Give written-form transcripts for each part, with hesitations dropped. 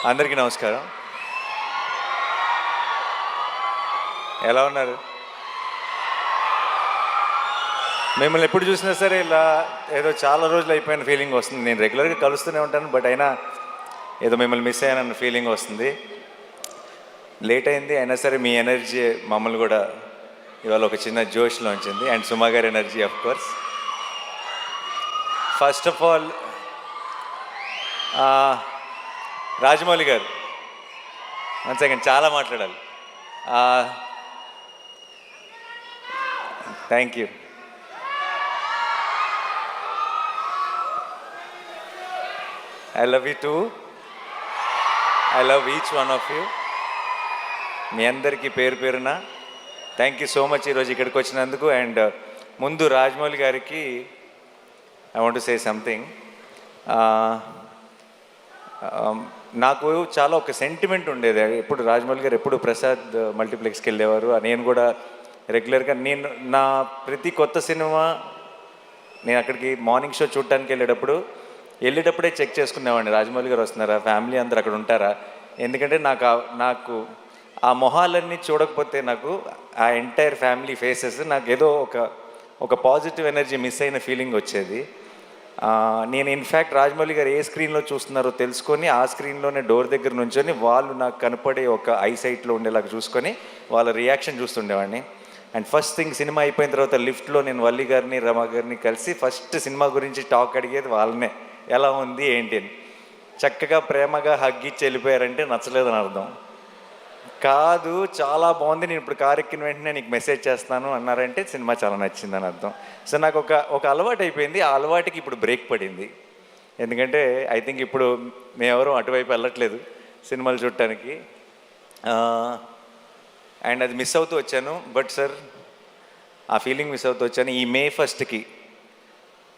అందరికీ నమస్కారం. ఎలా ఉన్నారు? మిమ్మల్ని ఎప్పుడు చూసినా సరే ఇలా ఏదో చాలా రోజులు అయిపోయిన ఫీలింగ్ వస్తుంది. నేను రెగ్యులర్గా కలుస్తూనే ఉంటాను, బట్ అయినా ఏదో మిమ్మల్ని మిస్ అయ్యానన్న ఫీలింగ్ వస్తుంది. లేట్ అయింది అయినా సరే మీ ఎనర్జీ మమ్మల్ని కూడా ఇవాళ ఒక చిన్న జోష్లో ఉంచింది. అండ్ సుమా గారి energy of course. First of all Rajamouli garu, one second, చాలా మాట్లాడాలి. Thank you. I love you too. I love each one of you. మీ అందరికీ పేరు పేరున థ్యాంక్ యూ సో మచ్ ఈరోజు ఇక్కడికి వచ్చినందుకు. అండ్ ముందు రాజమౌళి గారికి I want to say something. నాకు చాలా ఒక సెంటిమెంట్ ఉండేది. ఎప్పుడు రాజమౌళి గారు ఎప్పుడు ప్రసాద్ మల్టీప్లెక్స్కి వెళ్ళేవారు. నేను కూడా రెగ్యులర్గా నేను నా ప్రతి కొత్త సినిమా నేను అక్కడికి మార్నింగ్ షో చూడటానికి వెళ్ళేటప్పుడే చెక్ చేసుకునేవాడిని, రాజమౌళి గారు వస్తున్నారా, ఫ్యామిలీ అందరు అక్కడ ఉంటారా. ఎందుకంటే నాకు ఆ మొహాలన్నీ చూడకపోతే నాకు ఆ ఎంటైర్ ఫ్యామిలీ ఫేసెస్ నాకు ఏదో ఒక పాజిటివ్ ఎనర్జీ మిస్ అయిన ఫీలింగ్ వచ్చేది. నేను ఇన్ఫ్యాక్ట్ రాజమౌళి గారు ఏ స్క్రీన్లో చూస్తున్నారో తెలుసుకొని ఆ స్క్రీన్లోనే డోర్ దగ్గర నుంచొని వాళ్ళు నాకు కనపడే ఒక ఐసైట్లో ఉండేలాగా చూసుకొని వాళ్ళ రియాక్షన్ చూస్తుండేవాడిని. అండ్ ఫస్ట్ థింగ్ సినిమా అయిపోయిన తర్వాత లిఫ్ట్లో నేను వల్లి గారిని రమ గారిని కలిసి ఫస్ట్ సినిమా గురించి టాక్ అడిగేది వాళ్ళనే, ఎలా ఉంది ఏంటి అని. చక్కగా ప్రేమగా హగ్గిచ్చి వెళ్ళిపోయారంటే నచ్చలేదని అర్థం కాదు, చాలా బాగుంది, నేను ఇప్పుడు కారు ఎక్కిన వెంటనే నీకు మెసేజ్ చేస్తాను అన్నారంటే సినిమా చాలా నచ్చిందని అర్థం. సో నాకు ఒక అలవాటు అయిపోయింది. ఆ అలవాటుకి ఇప్పుడు బ్రేక్ పడింది. ఎందుకంటే ఐ థింక్ ఇప్పుడు మేమెవరూ అటువైపు వెళ్ళట్లేదు సినిమాలు చూడటానికి. అండ్ అది మిస్ అవుతూ వచ్చాను. బట్ సార్, ఆ ఫీలింగ్ మిస్ అవుతూ వచ్చాను. ఈ May 1st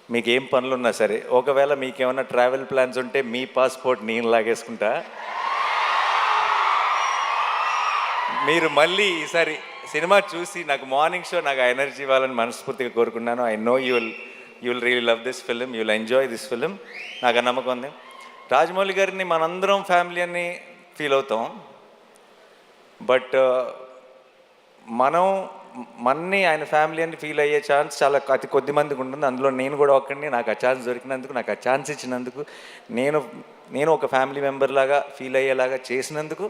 మీకు ఏం పనులున్నా సరే, ఒకవేళ మీకేమైనా ట్రావెల్ ప్లాన్స్ ఉంటే మీ పాస్పోర్ట్ నేను లాగేసుకుంటా. మీరు మళ్ళీ ఈసారి సినిమా చూసి నాకు మార్నింగ్ షో నాకు ఆ ఎనర్జీ ఇవ్వాలని మనస్ఫూర్తిగా కోరుకున్నాను. I know you will really love this film, you will enjoy this film. నాకు ఆ నమ్మకం ఉంది. రాజమౌళి గారిని మనందరం ఫ్యామిలీ అని ఫీల్ అవుతాం, బట్ మన్ని ఆయన ఫ్యామిలీ అని ఫీల్ అయ్యే ఛాన్స్ చాలా అతి కొద్ది మందికి ఉంటుంది. అందులో నేను కూడా ఒక్కడిని. నాకు ఆ ఛాన్స్ దొరికినందుకు, నాకు ఆ ఛాన్స్ ఇచ్చినందుకు, నేను ఒక ఫ్యామిలీ మెంబర్ లాగా ఫీల్ అయ్యేలాగా చేసినందుకు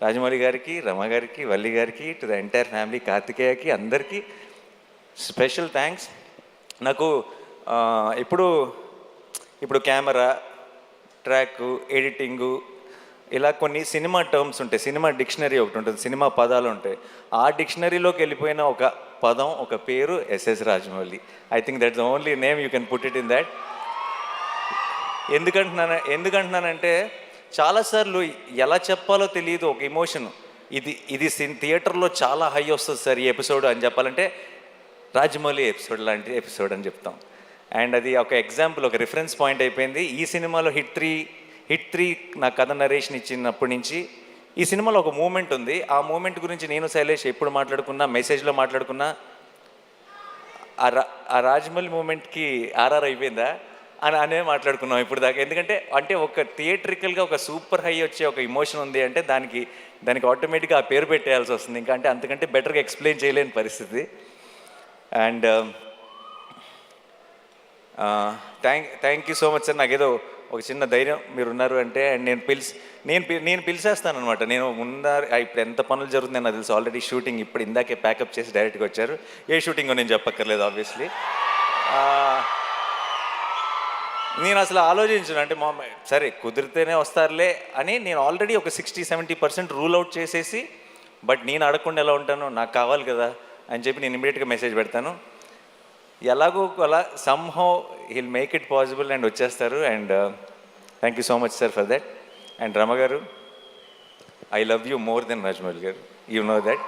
రాజమౌళి గారికి, రమ గారికి, వల్లి గారికి, టు ద ఎంటైర్ ఫ్యామిలీ, కార్తికేయకి, అందరికీ స్పెషల్ థ్యాంక్స్. నాకు ఇప్పుడు కెమెరా, ట్రాక్, ఎడిటింగు, ఇలా కొన్ని సినిమా టర్మ్స్ ఉంటాయి. సినిమా డిక్షనరీ ఒకటి ఉంటుంది, సినిమా పదాలు ఉంటాయి. ఆ డిక్షనరీలోకి వెళ్ళిపోయిన ఒక పదం, ఒక పేరు SS Rajamouli. I think that's the only name you can put it in that. ఎందుకంటున్నానంటే చాలాసార్లు ఎలా చెప్పాలో తెలియదు ఒక ఎమోషన్. ఇది థియేటర్లో చాలా హై వస్తుంది సార్ ఈ ఎపిసోడ్ అని చెప్పాలంటే రాజమౌళి ఎపిసోడ్ లాంటి ఎపిసోడ్ అని చెప్తాం. అండ్ అది ఒక ఎగ్జాంపుల్, ఒక రిఫరెన్స్ పాయింట్ అయిపోయింది. ఈ సినిమాలో హిట్ త్రీ నా కథ నరేషన్ ఇచ్చినప్పటి నుంచి ఈ సినిమాలో ఒక మూమెంట్ ఉంది. ఆ మూమెంట్ గురించి నేను శైలేష్ ఎప్పుడు మాట్లాడుకున్నా, మెసేజ్లో మాట్లాడుకున్నా, ఆ రాజమౌళి మూమెంట్కి ఆర్ఆర్ అయిపోయిందా అనే మాట్లాడుకున్నాం ఇప్పుడు దాకా. ఎందుకంటే ఒక థియేట్రికల్గా ఒక సూపర్ హై వచ్చే ఒక ఇమోషన్ ఉంది అంటే దానికి ఆటోమేటిక్గా ఆ పేరు పెట్టేయాల్సి వస్తుంది. అంటే అంతకంటే బెటర్గా ఎక్స్ప్లెయిన్ చేయలేని పరిస్థితి. And thank you so much sir. నాకేదో ఒక చిన్న ధైర్యం మీరు ఉన్నారు అంటే. అండ్ నేను పిలిచేస్తాను అనమాట. నేను ఇప్పుడు ఎంత పనులు జరుగుతున్నాయి నాకు తెలుసు. ఆల్రెడీ షూటింగ్ ఇప్పుడు ఇందాకే ప్యాకప్ చేసి డైరెక్ట్గా వచ్చారు. ఏ షూటింగో నేను చెప్పక్కర్లేదు ఆబ్వియస్లీ. నేను అసలు ఆలోచించను, అంటే సరే కుదిరితేనే వస్తారులే అని నేను ఆల్రెడీ ఒక 60-70% రూల్ అవుట్ చేసేసి, బట్ నేను అడగకుండా ఎలా ఉంటాను, నాకు కావాలి కదా అని చెప్పి నేను ఇమీడియట్గా మెసేజ్ పెడతాను. ఎలాగో అలా somehow he'll make it possible and వచ్చేస్తారు. And thank you so much sir for that. And Rama garu, I love you more than Rajamouli garu. You know that.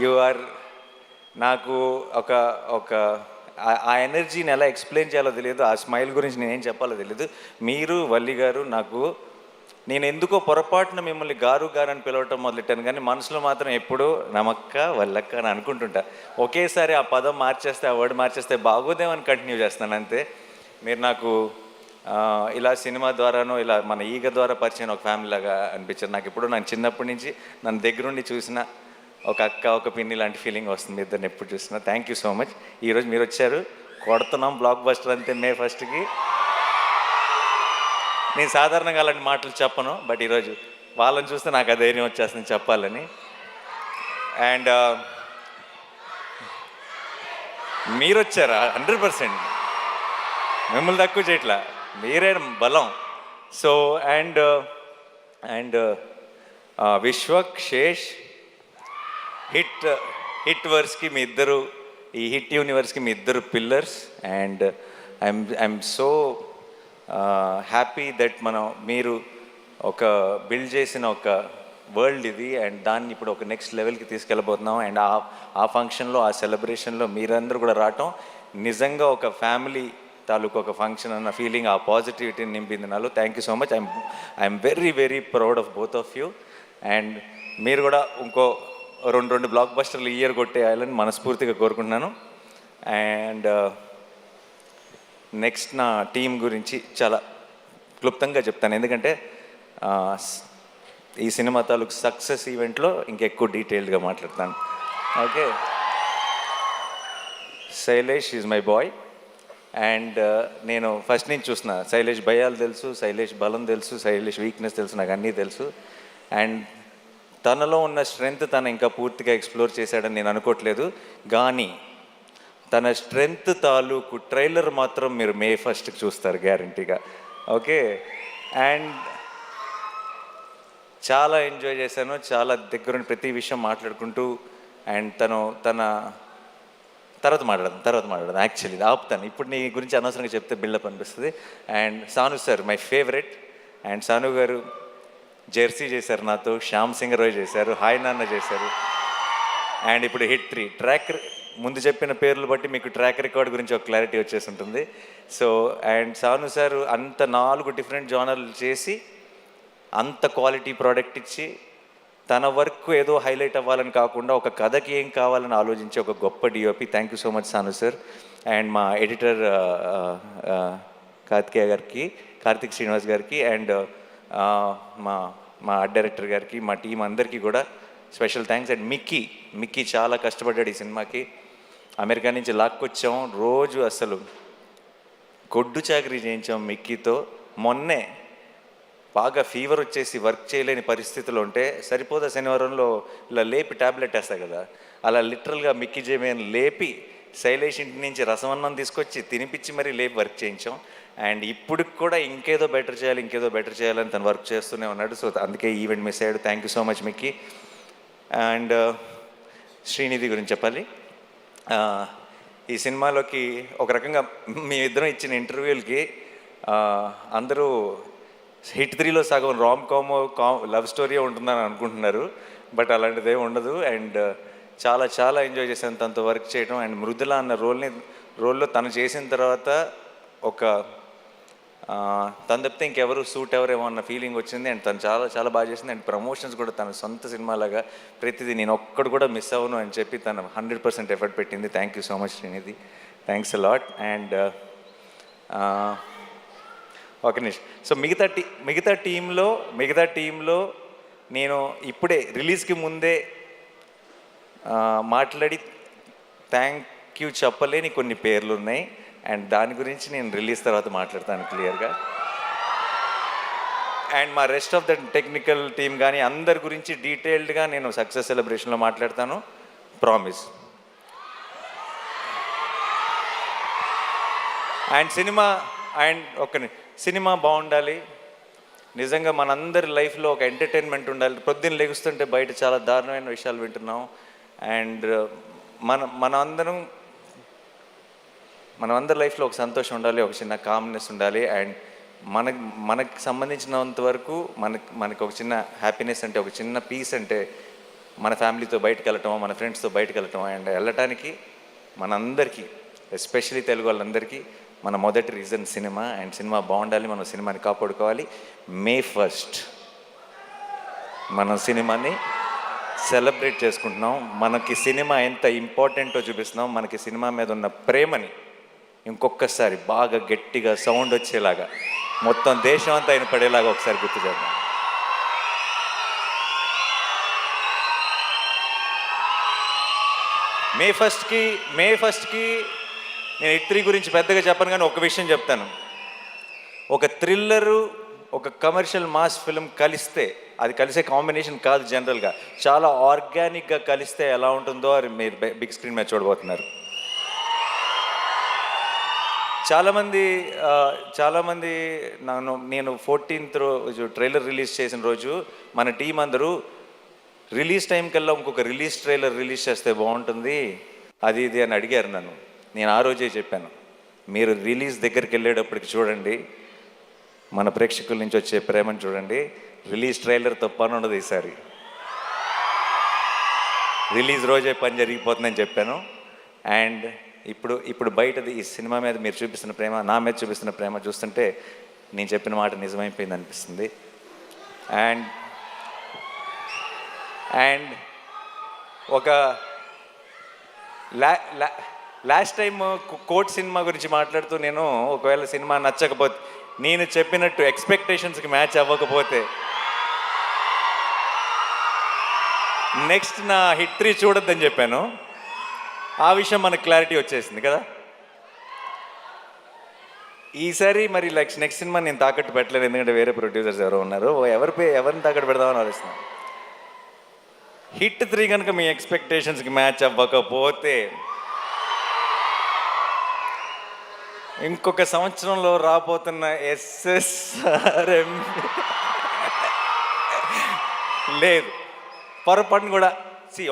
You are నాకు ఒక ఆ ఎనర్జీని ఎలా ఎక్స్ప్లెయిన్ చేయాలో తెలియదు. ఆ స్మైల్ గురించి నేనేం చెప్పాలో తెలియదు. మీరు, వల్లి గారు, నేను ఎందుకో పొరపాటున మిమ్మల్ని గారు అని పిలవటం మొదలెట్టాను, కానీ మనసులో మాత్రం ఎప్పుడూ నమక్క, వల్లక్క అని అనుకుంటుంటా. ఒకేసారి ఆ పదం మార్చేస్తే, ఆ వర్డ్ మార్చేస్తే బాగోదేమని కంటిన్యూ చేస్తున్నాను అంతే. మీరు నాకు ఇలా సినిమా ద్వారానో ఇలా మన ఈగ ద్వారా పరిచయం ఒక ఫ్యామిలీ లాగా అనిపించారు నాకు. ఇప్పుడు నాకు చిన్నప్పటి నుంచి నన్ను దగ్గరుండి చూసిన ఒక అక్క ఒక పిన్ని లాంటి ఫీలింగ్ వస్తుంది ఇద్దరిని ఎప్పుడు చూసినా. Thank you so much. ఈరోజు మీరు వచ్చారు, కొడుతున్నాం బ్లాక్ బస్టర్ అంతే మే 1కి. నేను సాధారణంగా అలాంటి మాటలు చెప్పను, బట్ ఈరోజు వాళ్ళని చూస్తే నాకు ఆ ధైర్యం వచ్చేస్తుంది చెప్పాలని. అండ్ మీరు వచ్చారా 100%, మిమ్మల్ని తక్కువ చేయట్లా, మీరే బలం. So and Vishwak Sesh hit వర్స్కి మీ ఇద్దరు, ఈ హిట్ యూనివర్స్కి మీ ఇద్దరు pillars. And I'm so happy that మీరు ఒక బిల్డ్ చేసిన ఒక వరల్డ్ ఇది, అండ్ దాన్ని ఇప్పుడు ఒక నెక్స్ట్ లెవెల్కి తీసుకెళ్ళబోతున్నాం. అండ్ ఆ ఫంక్షన్లో, ఆ సెలబ్రేషన్లో మీరందరూ కూడా రావటం నిజంగా ఒక ఫ్యామిలీ తాలూకు ఒక ఫంక్షన్ అన్న ఫీలింగ్, ఆ పాజిటివిటీని నింపింది నాలో. Thank you so much. I'm very very proud of both of you. And మీరు కూడా ఇంకో రెండు బ్లాక్ బస్టర్లు ఇయర్ కొట్టేయాలని మనస్ఫూర్తిగా కోరుకుంటున్నాను. అండ్ నెక్స్ట్ నా టీం గురించి చాలా క్లుప్తంగా చెప్తాను, ఎందుకంటే ఈ సినిమా తాలూకు సక్సెస్ ఈవెంట్లో ఇంకెక్కువ డీటెయిల్డ్గా మాట్లాడతాను. Okay, Shailesh is my boy. And నేను ఫస్ట్ నుంచి చూసిన శైలేష్ భయాలు తెలుసు, శైలేష్ బలం తెలుసు, శైలేష్ వీక్నెస్ తెలుసు, నాకు అన్నీ తెలుసు. అండ్ తనలో ఉన్న స్ట్రెంగ్త్ తను ఇంకా పూర్తిగా ఎక్స్ప్లోర్ చేశాడని నేను అనుకోవట్లేదు, కానీ తన స్ట్రెంగ్త్ తాలూకు ట్రైలర్ మాత్రం మీరు మే 1కి చూస్తారు గ్యారంటీగా. ఓకే, అండ్ చాలా ఎంజాయ్ చేశాను, చాలా దగ్గరుండి ప్రతి విషయం మాట్లాడుకుంటూ. అండ్ తన తర్వాత మాట్లాడదాం యాక్చువల్లీ ఆపుతాను, ఇప్పుడు నీ గురించి అనవసరంగా చెప్తే బిల్డప్ అనిపిస్తుంది. And Sanu sir my favourite. And Sanu garu Jersey చేశారు నాతో, శ్యామ్ సింగ్ రాయ్ చేశారు, హాయ్ నాన్న చేశారు. అండ్ ఇప్పుడు హిట్ 3 ట్రాక్, ముందు చెప్పిన పేర్లు బట్టి మీకు ట్రాక్ రికార్డ్ గురించి ఒక క్లారిటీ వచ్చేసి ఉంటుంది. సో అండ్ సాను సార్ అంత 4 డిఫరెంట్ జానర్లు చేసి అంత క్వాలిటీ ప్రోడక్ట్ ఇచ్చి తన వర్క్ ఏదో హైలైట్ అవ్వాలని కాకుండా ఒక కథకి ఏం కావాలని ఆలోచించే ఒక గొప్ప DOP. Thank you so much Sanu sir. And మా ఎడిటర్ కార్తిక్ శ్రీనివాస్ గారికి, అండ్ మా ఆర్ట్ డైరెక్టర్ గారికి, మా టీం అందరికీ కూడా స్పెషల్ థ్యాంక్స్. అండ్ మిక్కీ చాలా కష్టపడ్డాడు ఈ సినిమాకి. అమెరికా నుంచి లాక్కొచ్చాం, రోజు అసలు గొడ్డు చాకరీ చేయించాం మిక్కీతో. మొన్నే బాగా ఫీవర్ వచ్చేసి వర్క్ చేయలేని పరిస్థితులు ఉంటే సరిపోదా శనివారంలో ఇలా లేపి ట్యాబ్లెట్ వేస్తాయి కదా, అలా లిటరల్గా మిక్కీ జేమేని లేపి శైలేష్ ఇంటి నుంచి రసమన్నం తీసుకొచ్చి తినిపించి మరీ లేపి వర్క్ చేయించాం. అండ్ ఇప్పటికి కూడా ఇంకేదో బెటర్ చేయాలని తను వర్క్ చేస్తూనే ఉన్నాడు. సో అందుకే ఈవెంట్ మిస్ అయ్యాడు. Thank you so much Mickey. And Srinidhi గురించి చెప్పాలి. ఈ సినిమాలోకి ఒక రకంగా మీ ఇద్దరం ఇచ్చిన ఇంటర్వ్యూలకి అందరూ హిట్ 3లో సగం రామ్ కామ్ లవ్ స్టోరీ ఉంటుందని అనుకుంటున్నారు, బట్ అలాంటిదే ఉండదు. అండ్ చాలా ఎంజాయ్ చేశాను తనతో వర్క్ చేయడం. అండ్ మృదుల అన్న రోల్లో తను చేసిన తర్వాత ఒక తను తప్పితే ఇంకెవరు సూట్ ఎవరేమో అన్న ఫీలింగ్ వచ్చింది. అండ్ తను చాలా బాగా చేసింది. అండ్ ప్రమోషన్స్ కూడా తన సొంత సినిమాలాగా ప్రతిదీ నేను ఒక్కడు కూడా మిస్ అవ్వను అని చెప్పి తను 100% ఎఫర్ట్ పెట్టింది. Thank you so much Srinidhi, thanks a lot. And ఒక నిమిషం. సో మిగతా టీంలో నేను ఇప్పుడే రిలీజ్కి ముందే మాట్లాడి థ్యాంక్ యూ చెప్పలేని కొన్ని పేర్లు ఉన్నాయి. అండ్ దాని గురించి నేను రిలీజ్ తర్వాత మాట్లాడతాను క్లియర్గా. అండ్ మా rest of the technical team కానీ అందరి గురించి డీటెయిల్డ్గా నేను సక్సెస్ సెలబ్రేషన్లో మాట్లాడతాను, ప్రామిస్. అండ్ సినిమా బాగుండాలి, నిజంగా మనందరి లైఫ్లో ఒక ఎంటర్టైన్మెంట్ ఉండాలి. పొద్దున్న లెగుస్తుంటే బయట చాలా దారుణమైన విషయాలు వింటున్నాం. అండ్ మనమందరి లైఫ్లో ఒక సంతోషం ఉండాలి, ఒక చిన్న కామ్నెస్ ఉండాలి. అండ్ మనకు సంబంధించినంత వరకు మనకు ఒక చిన్న హ్యాపీనెస్ అంటే, ఒక చిన్న పీస్ అంటే మన ఫ్యామిలీతో బయటకు వెళ్ళటం, మన ఫ్రెండ్స్తో బయటకు వెళ్ళటం. అండ్ వెళ్ళటానికి మనందరికీ, ఎస్పెషలీ తెలుగు వాళ్ళందరికీ మన మొదటి రీజన్ సినిమా. అండ్ సినిమా బాగుండాలి, మనం సినిమాని కాపాడుకోవాలి. మే 1 మనం సినిమాని సెలబ్రేట్ చేసుకుంటున్నాం. మనకి సినిమా ఎంత ఇంపార్టెంటో చూపిస్తున్నాం. మనకి సినిమా మీద ఉన్న ప్రేమని ఇంకొకసారి బాగా గట్టిగా సౌండ్ వచ్చేలాగా మొత్తం దేశం అంతా ఆయన పడేలాగా ఒకసారి గుర్తు చేద్దాం. మే ఫస్ట్కి నేను హిట్ 3 గురించి పెద్దగా చెప్పను, కానీ ఒక విషయం చెప్తాను. ఒక థ్రిల్లరు, ఒక కమర్షియల్ మాస్ ఫిల్మ్ కలిస్తే, అది కలిసే కాంబినేషన్ కాదు జనరల్గా, చాలా ఆర్గానిక్గా కలిస్తే ఎలా ఉంటుందో అది మీరు బిగ్ స్క్రీన్ మీద చూడబోతున్నారు. చాలామంది నేను 14th రోజు ట్రైలర్ రిలీజ్ చేసిన రోజు మన టీం అందరూ రిలీజ్ టైం కల్లా ఇంకొక ట్రైలర్ రిలీజ్ చేస్తే బాగుంటుంది అది ఇది అని అడిగారు నన్ను. నేను ఆ రోజే చెప్పాను, మీరు రిలీజ్ దగ్గరికి వెళ్ళేటప్పటికి చూడండి, మన ప్రేక్షకుల నుంచి వచ్చే ప్రేమను చూడండి, రిలీజ్ ట్రైలర్తో పని ఉండదు ఈసారి, రిలీజ్ రోజే పని జరిగిపోతుందని చెప్పాను. అండ్ ఇప్పుడు బయటది ఈ సినిమా మీద మీరు చూపిస్తున్న ప్రేమ, నా మీద చూపిస్తున్న ప్రేమ చూస్తుంటే నేను చెప్పిన మాట నిజమైపోయింది అనిపిస్తుంది. అండ్ ఒక లాస్ట్ టైం కోర్ట్ సినిమా గురించి మాట్లాడుతూ నేను ఒకవేళ సినిమా నచ్చకపోతే, నేను చెప్పినట్టు ఎక్స్పెక్టేషన్స్కి మ్యాచ్ అవ్వకపోతే నెక్స్ట్ నా హిట్ 3 చూడొద్దని చెప్పాను. ఆ విషయం మనకు క్లారిటీ వచ్చేసింది కదా. ఈసారి మరి నెక్స్ట్ సినిమా నేను తాకట్టు పెట్టలేదు, ఎందుకంటే వేరే ప్రొడ్యూసర్స్ ఎవరో ఉన్నారు, ఎవరిని తాకట్టు పెడదామని ఆలోచిస్తున్నాను. హిట్ 3 కనుక మీ ఎక్స్పెక్టేషన్స్కి మ్యాచ్ అవ్వకపోతే ఇంకొక సంవత్సరంలో రాబోతున్న SSRM లేదు, పొరపాటును కూడా.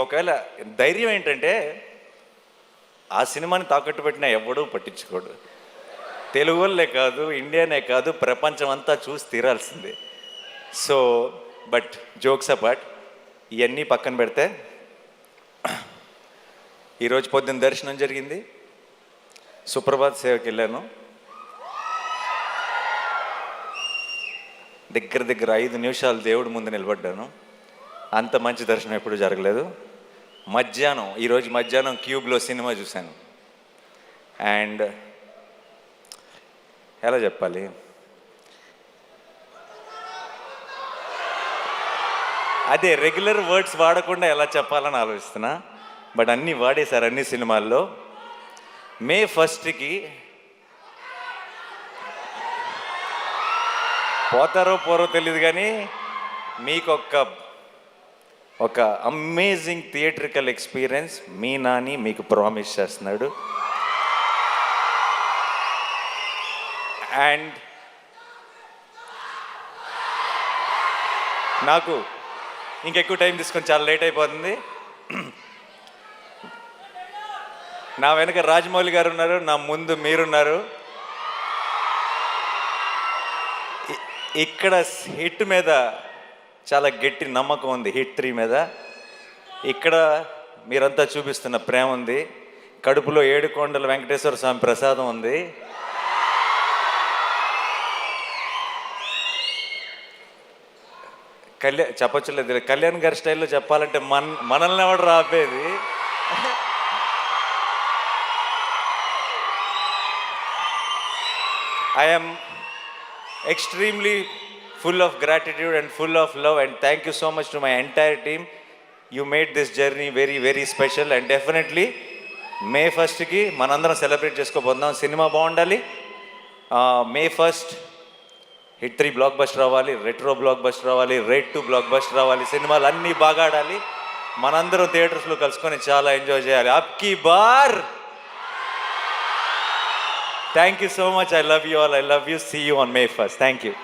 ఒకవేళ ధైర్యం ఏంటంటే ఆ సినిమాని తాకట్టు పెట్టినా ఎవడూ పట్టించుకోడు, తెలుగు వాళ్ళే కాదు, ఇండియానే కాదు, ప్రపంచం అంతా చూసి తీరాల్సిందే. సో బట్ జోక్స్ అపార్ట్, ఇవన్నీ పక్కన పెడితే ఈరోజు పొద్దున్న దర్శనం జరిగింది, సుప్రభాత్ సేవకి వెళ్ళాను. దగ్గర 5 నిమిషాలు దేవుడి ముందు నిలబడ్డాను. అంత మంచి దర్శనం ఎప్పుడు జరగలేదు. ఈరోజు మధ్యాహ్నం క్యూబ్లో సినిమా చూశాను. అండ్ ఎలా చెప్పాలి, అదే రెగ్యులర్ వర్డ్స్ వాడకుండా ఎలా చెప్పాలని ఆలోచిస్తున్నా, బట్ అన్నీ వాడేశారు అన్ని సినిమాల్లో. మే 1కి పోతారో తెలియదు, కానీ మీకు ఒక అమేజింగ్ థియేట్రికల్ ఎక్స్పీరియన్స్ మీ నాని మీకు ప్రామిస్ చేస్తున్నాడు. అండ్ నాకు ఇంకెక్కువ టైం తీసుకొని చాలా లేట్ అయిపోతుంది. నా వెనక రాజమౌళి గారు ఉన్నారు, నా ముందు మీరున్నారు. ఇక్కడ హిట్ మీద చాలా గట్టి నమ్మకం ఉంది, హిట్ 3 మీద. ఇక్కడ మీరంతా చూపిస్తున్న ప్రేమ ఉంది, కడుపులో 7 కొండల వెంకటేశ్వర స్వామి ప్రసాదం ఉంది. చెప్పొచ్చులేదు, కళ్యాణ్ గారి స్టైల్లో చెప్పాలంటే మనల్ని ఎవడు రాపేది. I am extremely full of gratitude and full of love, and thank you so much to my entire team. You made this journey very, very special, and definitely May 1కి మనందరం సెలబ్రేట్ చేసుకోబోతున్నాం. సినిమా బాగుండాలి. May 1st hit 3 block buster రావాలి, retro block buster రావాలి, rate 2 block buster రావాలి, సినిమాలు అన్నీ బాగా ఆడాలి, మనందరం థియేటర్స్లో కలుసుకొని చాలా ఎంజాయ్ చేయాలి. అబ్కి bar. Thank you so much. I love you all. I love you. See you on May 1st. Thank you.